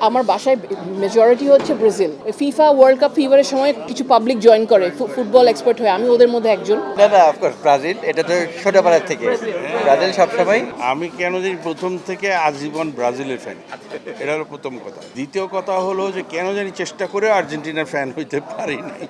আমার বাসায় মেজরিটি হচ্ছে ব্রাজিল। ফিফা ওয়ার্ল্ড কাপ ফিভারের সময় কিছু পাবলিক জয়েন করে ফুটবল এক্সপার্ট হয়ে, আমি ওদের মধ্যে একজন। না অফকোর্স ব্রাজিল, এটা তো ছোটবেলা থেকে ব্রাজিল সবসময়। আমি কেন জানি প্রথম থেকে আজীবন ব্রাজিলের ফ্যান, এটা হলো প্রথম কথা। দ্বিতীয় কথা হলো যে কেন জানি চেষ্টা করে আর্জেন্টিনার ফ্যান হইতে পারি নাই।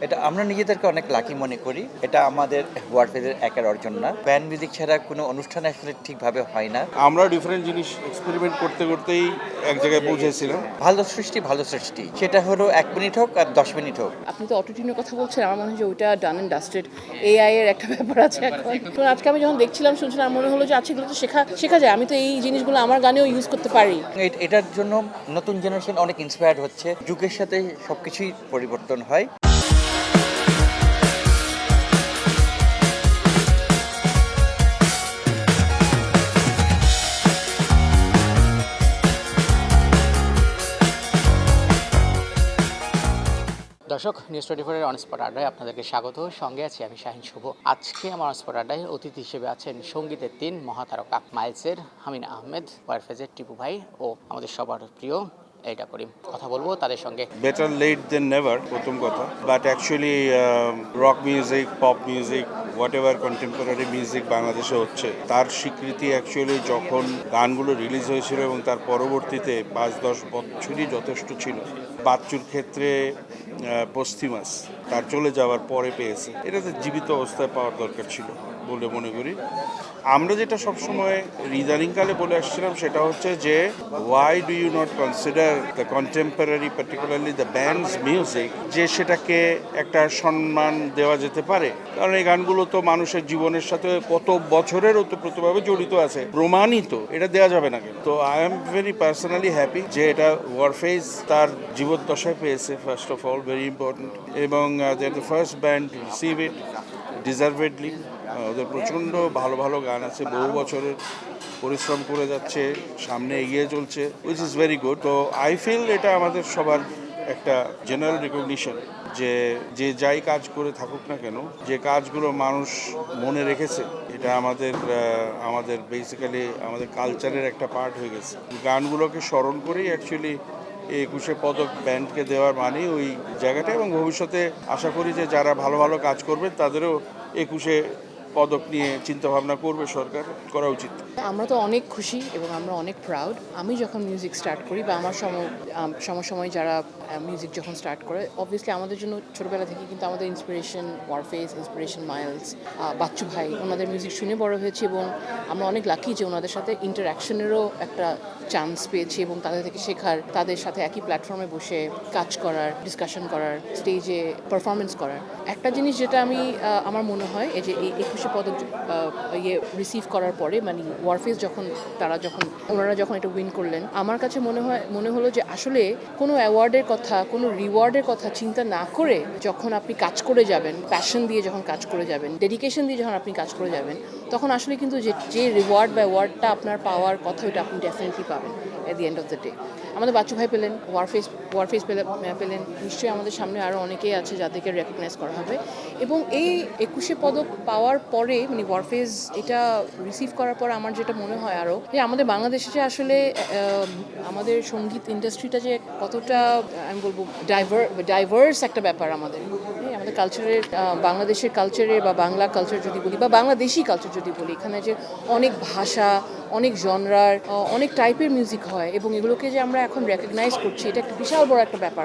এটা আমরা নিজেদেরকে অনেক লাকি মনে করি। এটা আমাদের ওয়ারফেজের একের অর্জন না। ব্যান্ড মিউজিক ছাড়া কোনো অনুষ্ঠান আসলে ঠিকভাবে হয় না। আমরা ডিফারেন্ট জিনিস এক্সপেরিমেন্ট করতে করতেই এক জায়গায় পৌঁছেছিলাম। ভালো সৃষ্টি সেটা হলো 1 মিনিট হোক আর 10 মিনিট হোক। আপনি তো অটোটিউনের কথা বলছেন, আমার মনে হয় যে ওইটা ডান অ্যান্ড ডাস্টেড। এআই এর একটা ব্যাপার আছে এখন। তো আজকে আমি যখন দেখছিলাম শুনছিলাম, মনে হলো যে আচ্ছা এগুলো তো শেখা যায়, আমি তো এই জিনিসগুলো আমার গানেও ইউজ করতে পারি। এটার জন্য নতুন জেনারেশন অনেক ইন্সপায়ার্ড হচ্ছে। যুগের সাথে সবকিছুই পরিবর্তন হয়। দর্শক, নিউজ 24-এর অনস্পট আড্ডায় আপনাদেরকে স্বাগত। সঙ্গে আছি আমি শাহিন শুভ। আজকে আমার অনস্পট আড্ডায় অতিথি হিসেবে আছেন সঙ্গীতের 3 মহাতারকা মাইলসের হামিনা আহমেদ, ওয়ারফেজের টিপু ভাই ও আমাদের সবার প্রিয় এইটা করিম। কথা বলবো তাদের সঙ্গে। বেটার লেট দেন নেভার, প্রথম কথা। But actually rock music, pop music, what ever contemporary music বাংলাদেশে হচ্ছে, তার স্বীকৃতি অ্যাকচুয়ালি যখন গানগুলো রিলিজ হয়েছিল এবং তার পরবর্তীতে 5-10 বছরই যথেষ্ট ছিল। বাচ্চুর ক্ষেত্রে পস্থিমাস তার চলে যাওয়ার পরে পেয়েছে, এটা তো জীবিত অবস্থায় পাওয়ার দরকার ছিল বলে মনে করি। আমরা যেটা সবসময় ইদানিংকালে বলে আসছিলাম সেটা হচ্ছে যে why do you not consider the contemporary, particularly the bands music, যে সেটাকে একটা সম্মান দেওয়া যেতে পারে। কারণ এই গানগুলো তো মানুষের জীবনের সাথে কত বছরের ওতপ্রোতভাবে জড়িত আছে, প্রমাণিত, এটা দেওয়া যাবে না কেন? তো I am very personally happy যে এটা ওয়ারফেজ তার জীবদ্দশায় পেয়েছে, first of all very important. এবং they are the first band to receive it deservedly. ওদের প্রচণ্ড ভালো ভালো গান আছে, বহু বছরের পরিশ্রম করে যাচ্ছে, সামনে এগিয়ে চলছে, উইচ ইজ ভেরি গুড। তো আই ফিল এটা আমাদের সবার একটা জেনারেল রিকগনিশন যে যে যাই কাজ করে থাকুক না কেন, যে কাজগুলো মানুষ মনে রেখেছে, এটা আমাদের বেসিক্যালি আমাদের কালচারের একটা পার্ট হয়ে গেছে। গানগুলোকে স্মরণ করেই অ্যাকচুয়ালি 21শে পদক ব্যান্ডকে দেওয়ার মানে ওই জায়গাটা। এবং ভবিষ্যতে আশা করি যে যারা ভালো ভালো কাজ করবে তাদেরও 21শে পদক নিয়ে চিন্তাভাবনা করবে, সরকার করা উচিত। আমরা তো অনেক খুশি এবং আমরা অনেক প্রাউড। আমি যখন মিউজিক স্টার্ট করি বা আমার সময় যারা মিউজিক যখন স্টার্ট করে, অবভিয়াসলি আমাদের জন্য ছোটোবেলা থেকে কিন্তু আমাদের inspiration Warfaze, inspiration Miles, Bachchu ভাই, ওনাদের মিউজিক শুনে বড় হয়েছি এবং আমরা অনেক লাকি যে ওনাদের সাথে ইন্টারাকশনেরও একটা চান্স পেয়েছি এবং তাদের থেকে শেখার, তাদের সাথে একই প্ল্যাটফর্মে বসে কাজ করার, ডিসকাশন করার, স্টেজে পারফরমেন্স করার। একটা জিনিস যেটা আমার মনে হয় এই যে এই 21শে পদক রিসিভ করার পরে, মানে ওয়ারফেজ ওনারা যখন এটা উইন করলেন, আমার কাছে মনে হলো যে আসলে কোনো অ্যাওয়ার্ডের কথা, কোনো রিওয়ার্ডের কথা চিন্তা না করে যখন আপনি কাজ করে যাবেন, প্যাশন দিয়ে যখন কাজ করে যাবেন, ডেডিকেশন দিয়ে যখন আপনি কাজ করে যাবেন, তখন আসলে কিন্তু যে রিওয়ার্ড বা অ্যাওয়ার্ডটা আপনার পাওয়ার কথা, ওইটা আপনি ডেফিনেটলি পাবেন at the end of the day. আমাদের বাচ্চু ভাই পেলেন, ওয়ারফেজ পেলেন, নিশ্চয়ই আমাদের সামনে আরও অনেকেই আছে যাদেরকে রেকগনাইজ করা হবে। এবং এই 21শে পদক পাওয়ার পরে, মানে ওয়ারফেজ এটা রিসিভ করার পর আমার যেটা মনে হয় আরও যে আমাদের বাংলাদেশে যে আসলে আমাদের সঙ্গীত ইন্ডাস্ট্রিটা যে কতটা, আমি বলবো ডাইভার্স একটা ব্যাপার আমাদের কালচারের, বাংলাদেশের কালচারের বা বাংলা কালচার যদি বলি বা বাংলাদেশি কালচার যদি বলি, এখানে যে অনেক ভাষা, অনেক জনরার, অনেক টাইপের মিউজিক হয় এবং এগুলোকে যে আমরা এখন রেকগনাইজ করছি, এটা একটা বিশাল বড় একটা ব্যাপার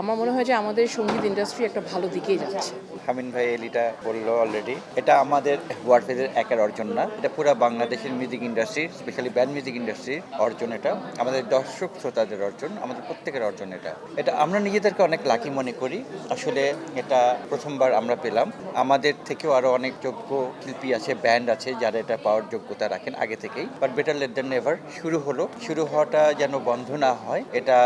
আমার মনে হয় যে আমাদের সঙ্গীত ইন্ডাস্ট্রি একটা ভালো দিকেই যাচ্ছে। হামিন ভাই এলিটা বললো অলরেডি, এটা আমাদের ওয়ারফেজের একের অর্জন না, এটা পুরো বাংলাদেশের music industry, specially band music ইন্ডাস্ট্রির অর্জন। এটা আমাদের দর্শক শ্রোতাদের অর্জন, আমাদের প্রত্যেকের অর্জন। এটা আমরা নিজেদেরকে অনেক লাকি মনে করি। আসলে এটা প্রথমবার আমরা পেলাম। আমাদের থেকেও আরও অনেক যোগ্য শিল্পী আছে, ব্যান্ড আছে যারা এটা পাওয়ার যোগ্যতা রাখেন আগে থেকেই। But better late than never. শুরু হওয়াটা যেন বন্ধ না হয়, এটা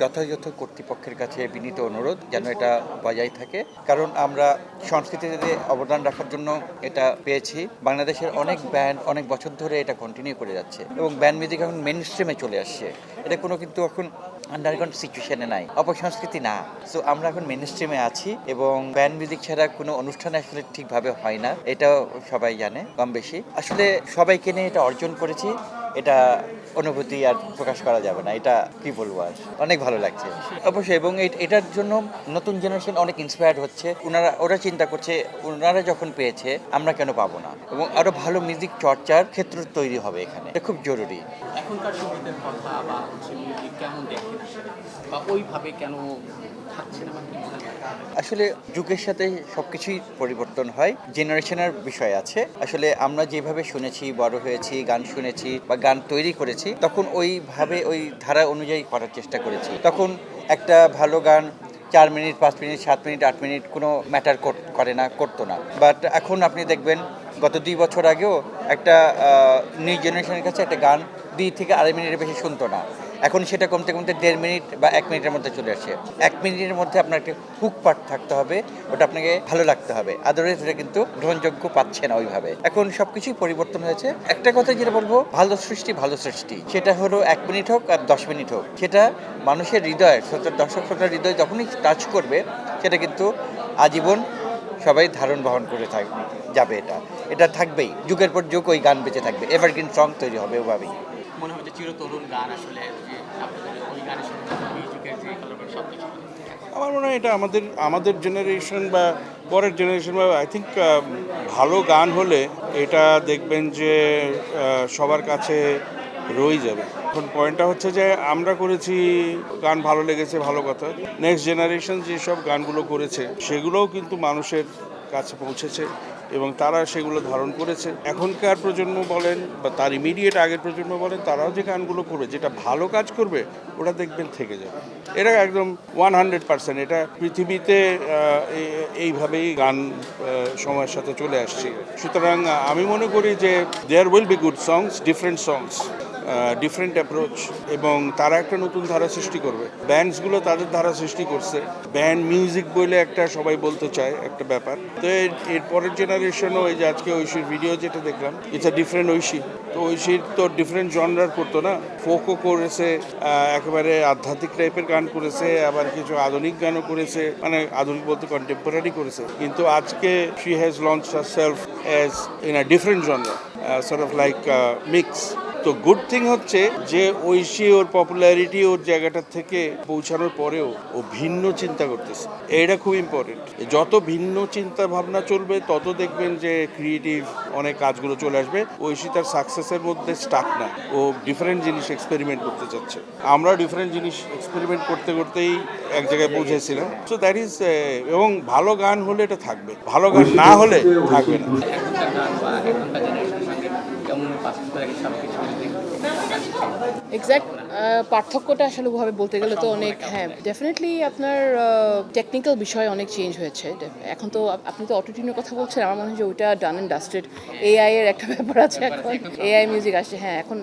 যথাযথ কর্তৃপক্ষের কাছে বিনীত অনুরোধ যেন এটা বজায় থাকে। কারণ আমরা সংস্কৃতিতে অবদান রাখার জন্য এটা পেয়েছি। বাংলাদেশের অনেক ব্যান্ড অনেক বছর ধরে এটা কন্টিনিউ করে যাচ্ছে এবং ব্যান্ড মিউজিক এখন মেইন স্ট্রিমে চলে আসছে। এটা কিন্তু এখন আন্ডারগ্রাউন্ড সিচুয়েশনে নাই, অপসংস্কৃতি না। সো আমরা এখন মেইন স্ট্রিমে আছি এবং ব্যান্ড মিউজিক ছাড়া কোনো অনুষ্ঠান আসলে ঠিকভাবে হয় না, এটাও সবাই জানে কম বেশি। আসলে সবাইকে নিয়ে এটা অর্জন করেছি, এটা অনুভূতি আর প্রকাশ করা যাবে না, এটা কি বলবো, আর অনেক ভালো লাগছে অবশ্যই। এবং এটার জন্য নতুন জেনারেশন অনেক ইন্সপায়ার্ড হচ্ছে। ওরা চিন্তা করছে ওনারা যখন পেয়েছে আমরা কেন পাবো না, এবং আরো ভালো মিউজিক চর্চার ক্ষেত্র তৈরি হবে এখানে, এটা খুব জরুরি। এখনকার সঙ্গীতের কথা বা মিউজিক কেমন দেখেন বা ওইভাবে কেন থাকছে না? আসলে যুগের সাথে সবকিছুই পরিবর্তন হয়, জেনারেশনের বিষয় আছে। আসলে আমরা যেভাবে শুনেছি, বড় হয়েছি, গান শুনেছি বা গান তৈরি করেছি, তখন ওইভাবে ওই ধারা অনুযায়ী করার চেষ্টা করেছি। তখন একটা ভালো গান 4 মিনিট, 5 মিনিট, 7 মিনিট, 8 মিনিট কোনো ম্যাটার করে না, করতো না। বাট এখন আপনি দেখবেন গত 2 বছর আগেও একটা নিউ জেনারেশনের কাছে একটা গান 2 থেকে 2.5 মিনিটের বেশি শুনতো না। এখন সেটা কমতে কমতে 1.5 মিনিট বা 1 মিনিটের মধ্যে চলে আসে। 1 মিনিটের মধ্যে আপনার একটা হুক পার্ট থাকতে হবে, ওটা আপনাকে ভালো লাগতে হবে, আদারওয়াইজ এটা কিন্তু গ্রহণযোগ্য পাচ্ছে না ওইভাবে। এখন সব কিছুই পরিবর্তন হয়েছে। একটা কথা যেটা বলবো, ভালো সৃষ্টি, সেটা হলো 1 মিনিট হোক আর 10 মিনিট হোক, সেটা মানুষের হৃদয়, দর্শক শ্রোতার হৃদয় যখনই টাচ করবে, সেটা কিন্তু আজীবন সবাই ধারণ বহন করে যাবে। এটা থাকবেই, যুগের পর যুগ ওই গান বেঁচে থাকবে, এভারগ্রিন সং তৈরি হবে ওভাবেই। মনে হয় যে চিরতরুণ গান আসলে যে আপনাদের ওই গানের সঙ্গে মিউজিকের যে কালার সব কিছু। আমার মনে হয় এটা আমাদের জেনারেশন বা পরের জেনারেশন বা আই থিঙ্ক ভালো গান হলে এটা দেখবেন যে সবার কাছে রয়ে যাবে। এখন পয়েন্টটা হচ্ছে যে আমরা করেছি, গান ভালো লেগেছে, ভালো কথা। নেক্সট জেনারেশন যেসব গানগুলো করেছে সেগুলোও কিন্তু মানুষের কাছে পৌঁছেছে এবং তারা সেগুলো ধারণ করেছে। এখনকার প্রজন্ম বলেন বা তার ইমিডিয়েট আগের প্রজন্ম বলেন, তারাও যে গানগুলো করবে, যেটা ভালো কাজ করবে, ওটা দেখবেন থেকে যাবে। এটা একদম 100%। এটা পৃথিবীতে এইভাবেই গান সময়ের সাথে চলে আসছে। সুতরাং আমি মনে করি যে there will be good songs, different songs, different approach, এবং তারা একটা নতুন ধারা সৃষ্টি করবে। ব্যান্ডসগুলো তাদের ধারা সৃষ্টি করছে, ব্যান্ড মিউজিক বলে একটা সবাই বলতে চায় একটা ব্যাপার। তো এর পরের জেনারেশনও, এই যে আজকে ঐশীর ভিডিও যেটা দেখলাম, ইটস আ ডিফারেন্ট ঐশী। তো ঐশীর তো ডিফারেন্ট জনরার করতো না, ফোকও করেছে, একেবারে আধ্যাত্মিক টাইপের গান করেছে, আবার কিছু আধুনিক গানও করেছে, মানে আধুনিক বলতে কন্টেম্পোরারি করেছে। কিন্তু আজকে she has launch herself as in a different genre, sort of like mix. তো গুড থিং হচ্ছে যে ঐশী ওর পপুলারিটি ওর জায়গাটার থেকে পৌঁছানোর পরেও ও ভিন্ন চিন্তা করতেছে, এটা খুব ইম্পর্টেন্ট। যত ভিন্ন চিন্তা ভাবনা চলবে, তত দেখবেন যে ক্রিয়েটিভ অনেক কাজগুলো চলে আসবে। ঐশী তার সাকসেসের মধ্যে স্টাক না, ও ডিফারেন্ট জিনিস এক্সপেরিমেন্ট করতে চাচ্ছে। আমরা ডিফারেন্ট জিনিস এক্সপেরিমেন্ট করতে করতেই এক জায়গায় পৌঁছেছিলাম। সো দ্যাট ইজ, এবং ভালো গান হলে এটা থাকবে, ভালো গান না হলে থাকবে না। এক্স্যাক্ট পার্থক্যটা আসলে ওভাবে বলতে গেলে তো অনেক, হ্যাঁ ডেফিনেটলি আপনার টেকনিক্যাল বিষয় অনেক চেঞ্জ হয়েছে। এখন তো আপনি তো অটোটিউনের কথা বলছেন, আমার মনে হয় যে ওইটা ডান অ্যান্ড ডাস্টেড। এআই এর একটা ব্যাপার আছে, এখন এআই মিউজিক আসছে। হ্যাঁ, এখন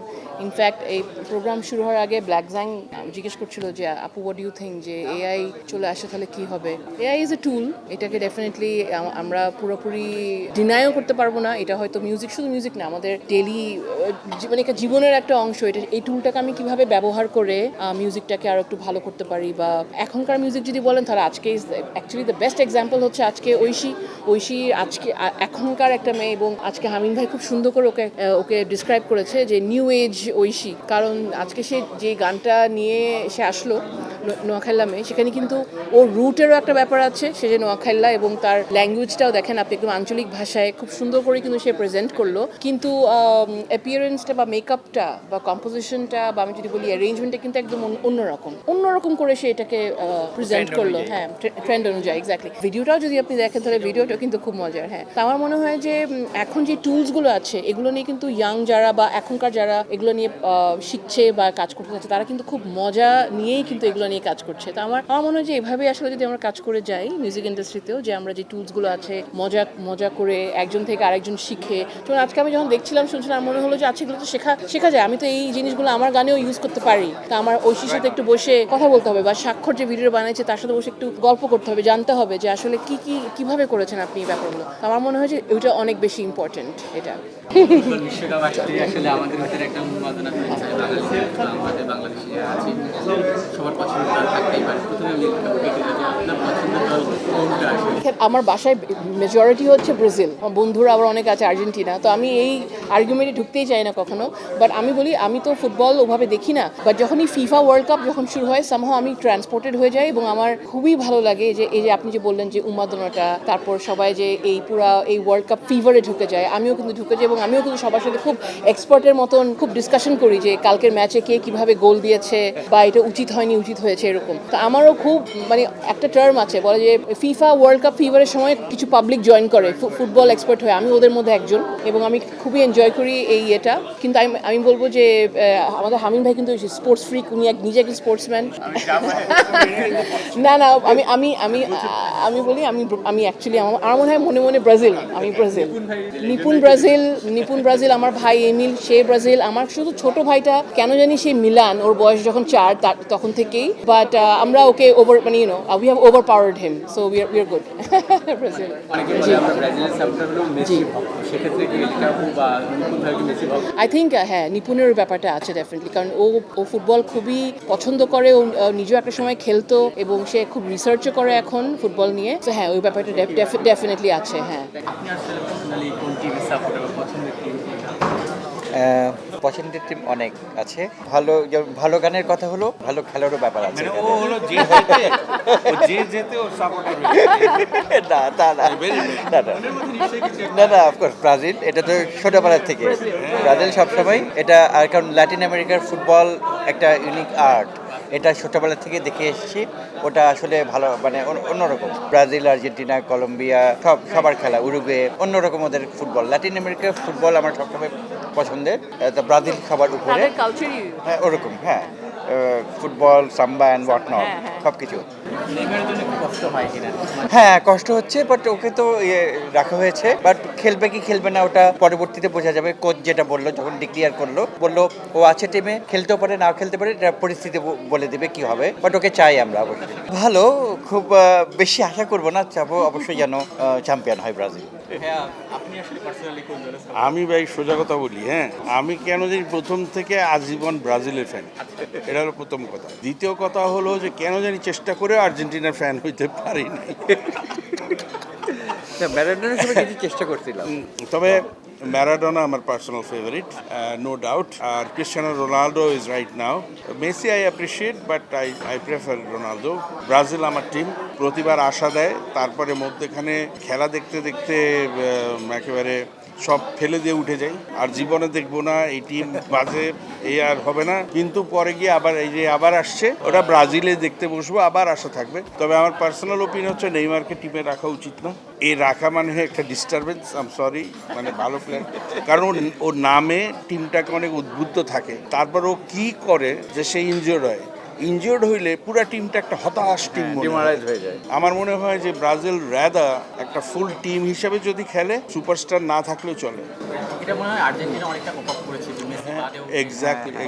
ইনফ্যাক্ট এই প্রোগ্রাম শুরু হওয়ার আগে ব্ল্যাক জ্যাং জিজ্ঞেস করছিল যে আপু হোয়াট ডু ইউ থিঙ্ক, যে এআই চলে আসে তাহলে কি হবে। এআই ইজ এ টুল, এটাকে ডেফিনেটলি আমরা পুরোপুরি ডিনাইও করতে পারবো না। এটা হয়তো মিউজিক, শুধু মিউজিক না, আমাদের ডেলি মানে একটা জীবনের একটা অংশ। এটা, এই টুলটাকে আমি কিভাবে ব্যবহার করে মিউজিকটাকে আরো একটু ভালো করতে পারি। বা এখনকার মিউজিক যদি বলেন, তাহলে আজকে অ্যাকচুয়ালি দ্য বেস্ট এক্সাম্পল হচ্ছে আজকে ঐশী আজকে এখনকার একটা মেয়ে, এবং আজকে হামিন ভাই খুব সুন্দর করে ওকে ডিসক্রাইব করেছে যে নিউ এজ ঐশী। কারণ আজকে সে যে গানটা নিয়ে সে আসলো নোয়াখাইল্লা মেয়ে, সেখানে কিন্তু ওর রুটেরও একটা ব্যাপার আছে, সে যে নোয়াখাইল্লা, এবং তার ল্যাঙ্গুয়েজটাও দেখেন আপনি, একদম আঞ্চলিক ভাষায় খুব সুন্দর করে কিন্তু সে প্রেজেন্ট করলো। কিন্তু অ্যাপিয়ারেন্সটা বা মেকআপটা বা কম্পোজিশনটা বা আমি যদি বলি অ্যারেঞ্জমেন্টটা কিন্তু একদম অন্যরকম করে সে এটাকে প্রেজেন্ট করলো। হ্যাঁ, ট্রেন্ড অনুযায়ী, এক্স্যাক্টলি। ভিডিওটাও যদি আপনি দেখেন, তাহলে ভিডিওটাও কিন্তু খুব মজার। হ্যাঁ, তো আমার মনে হয় যে এখন যে টুলসগুলো আছে, এগুলো নিয়ে কিন্তু ইয়াং যারা বা এখনকার যারা এগুলো নিয়ে শিখছে বা কাজ করতে যাচ্ছে, তারা কিন্তু খুব মজা নিয়েই কিন্তু এগুলো নিয়ে কাজ করছে। তো আমার মনে হয় যে এভাবে আসলে যদি আমরা কাজ করে যাই মিউজিক ইন্ডাস্ট্রিতেও, যে আমরা যে টুলসগুলো আছে মজা করে একজন থেকে আরেকজন শিখে। যেমন আজকে আমি যখন দেখছিলাম, শুনছিলাম, আমার মনে হলো যে আচ্ছা, এগুলো তো শেখা যায়, আমি তো এই জিনিসগুলো আমার গানেও ইউজ করতে পারি। তা আমার ঐশীর সাথে একটু বসে কথা বলতে হবে, বা স্বাক্ষর যে ভিডিও বানিয়েছে তার সাথে বসে একটু গল্প করতে হবে, জানতে হবে যে আসলে কিভাবে করেছেন আপনি এই ব্যাপারগুলো। তো আমার মনে হয় যে ওইটা অনেক বেশি ইম্পর্টেন্ট। এটা বিশ্বকাপ আসলে আমাদের ভিতরে একটা উন্মাদনা হয়েছে, আমাদের বাংলাদেশে আছি, সবার পছন্দ থাকতেই পারে। প্রথমে আপনার পছন্দের দল কোনটা? এখানে আমার বাসায় মেজরিটি হচ্ছে ব্রাজিল, আমার বন্ধুরা আবার অনেক আছে আর্জেন্টিনা, তো আমি এই আর্গুমেন্টে ঢুকতেই চাই না কখনো। বাট আমি বলি আমি তো ফুটবল ওভাবে দেখি না, বাট যখনই ফিফা ওয়ার্ল্ড কাপ যখন শুরু হয় সামহাও আমি ট্রান্সপোর্টেড হয়ে যাই এবং আমার খুবই ভালো লাগে যে এই যে আপনি যে বললেন যে উন্মাদনাটা, তারপর সবাই যে এই পুরা এই ওয়ার্ল্ড কাপ ফিভারে ঢুকে যায়, আমিও কিন্তু ঢুকে যাই এবং আমিও কিন্তু সবার সাথে খুব এক্সপার্টের মতন খুব ডিসকাশন করি যে কালকের ম্যাচে কে কিভাবে গোল দিয়েছে বা এটা উচিত হয়নি উচিত হয়েছে এরকম। তো আমারও খুব মানে একটা টার্ম আছে বলে যে ফিফা ওয়ার্ল্ড কাপ ফিভারের সময় কিছু পাবলিক জয়েন করে ফুটবল এক্সপার্ট হয়ে, আমি ওদের মধ্যে একজন এবং আমি খুবই এনজয় করি এই এটা। কিন্তু আমি বলবো যে আমাদের হামিম ভাই কিন্তু স্পোর্টস ফ্রিক, উনি নিজে একজন স্পোর্টসম্যান। না না আমি আমি আমি আমি বলি আমি অ্যাকচুয়ালি আমার মনে হয় মনে মনে ব্রাজিল, আমি ব্রাজিল। নিপুণ ব্রাজিল, আমার ভাই এমিল সে ব্রাজিল, আমার শুধু ছোট ভাইটা কেন জানি সে মিলান, ওর বয়স যখন 4 তখন থেকেই, বাট আমরা ওকে ওভার মানে you know we have overpowered him, so we are good. Brazil. I think হ্যাঁ নিপুণের ব্যাপারটা আছে ডেফিনেটলি, কারণ ও ফুটবল খুবই পছন্দ করে, ও নিজেও একটা সময় খেলতো এবং সে খুব রিসার্চও করে এখন ফুটবল নিয়ে, তো হ্যাঁ ওই ব্যাপারটা ডেফিনেটলি আছে। হ্যাঁ, পছন্দের টিম অনেক আছে, ভালো যেমন ভালো গানের কথা হলো, ভালো খেলারও ব্যাপার আছে মানে ও এখানে। হলো যে যেতে ওর সাপোর্টার না তা না না না না না অফকোর্স ব্রাজিল, এটা তো ছোটবেলার থেকে ব্রাজিল সবসময় এটা, আর কারণ ল্যাটিন আমেরিকার ফুটবল একটা ইউনিক আর্ট, এটা ছোটবেলা থেকে দেখে এসেছি, ওটা আসলে ভালো মানে অন্যরকম। ব্রাজিল, আর্জেন্টিনা, কলম্বিয়া সবার খেলা, উরুগুয়ে অন্যরকম ওদের ফুটবল। ল্যাটিন আমেরিকার ফুটবল আমার সবসময় পছন্দের, তা ব্রাজিল সবার উপরে। তাদের কালচারই হ্যাঁ ওরকম, হ্যাঁ football, samba and what not সব কিছু। হ্যাঁ কষ্ট হচ্ছে, বাট ওকে তো রাখা হয়েছে, বাট খেলবে কি খেলবে না ওটা পরবর্তীতে বোঝা যাবে। কোচ যেটা বললো যখন ডিক্লিয়ার বললো ও আছে টিমে, খেলতেও পারে নাও খেলতে পারে, এটা পরিস্থিতি বলে দেবে কি হবে, বাট ওকে চাই আমরা অবশ্যই। ভালো, খুব বেশি আশা করবো না, চাবো অবশ্যই যেন চ্যাম্পিয়ন হয় ব্রাজিল। আমি ভাই সোজা কথা বলি, হ্যাঁ আমি কেন জানি প্রথম থেকে আজীবন ব্রাজিলের ফ্যান, এটা হলো প্রথম কথা। দ্বিতীয় কথা হলো যে কেন জানি চেষ্টা করে আর্জেন্টিনার ফ্যান হইতে পারি নাই। ম্যারাডোনার সময় কিছু চেষ্টা করছিলাম, তবে ম্যারাডোনা আমার পার্সোনাল ফেভারিট, নো ডাউট। আর Cristiano Ronaldo is right now. Messi I appreciate, but I prefer Ronaldo. Brazil আমার টিম, প্রতিবার আশা দেয়, তারপরে মধ্যেখানে খেলা দেখতে দেখতে একেবারে সব ফেলে দিয়ে উঠে যাই, আর জীবনে দেখবো না এই টিম বাজে, এই আর হবে না। কিন্তু পরে গিয়ে আবার এই যে আবার আসছে, ওটা ব্রাজিলে দেখতে বসবো, আবার আশা থাকবে। তবে আমার পার্সোনাল ওপিনিয়ন হচ্ছে নেইমারকে টিমে রাখা উচিত না। এই রাখা মানে একটা ডিস্টারবেন্স, আম সরি, মানে ভালো প্লেয়ার, কারণ ওর নামে টিমটাকে অনেক উদ্বুদ্ধ থাকে, তারপর ও কি করে যে সে ইনজিওর্ড হইলে পুরো টিমটা একটা হতাশ টিম হয়ে যায়। আমার মনে হয় যে ব্রাজিল রাদা একটা ফুল টিম হিসেবে যদি খেলে, সুপারস্টার না থাকলেও চলে। এক্স্যাক্টলি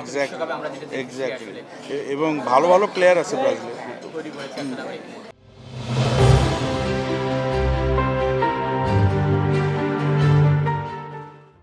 এবং ভালো ভালো প্লেয়ার আছে ব্রাজিলের।